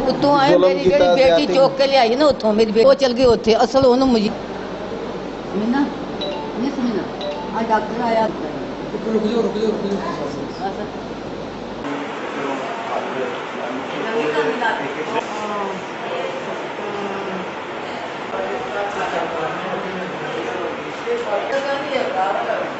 उत्तों आए मेरी बेटी चौक के लिए आई ना उत्थों मेरी बेटी वो चल गई उत्थे असल ओनू मुझे ना नहीं सुनी ना आज डॉक्टर आया रुक जाओ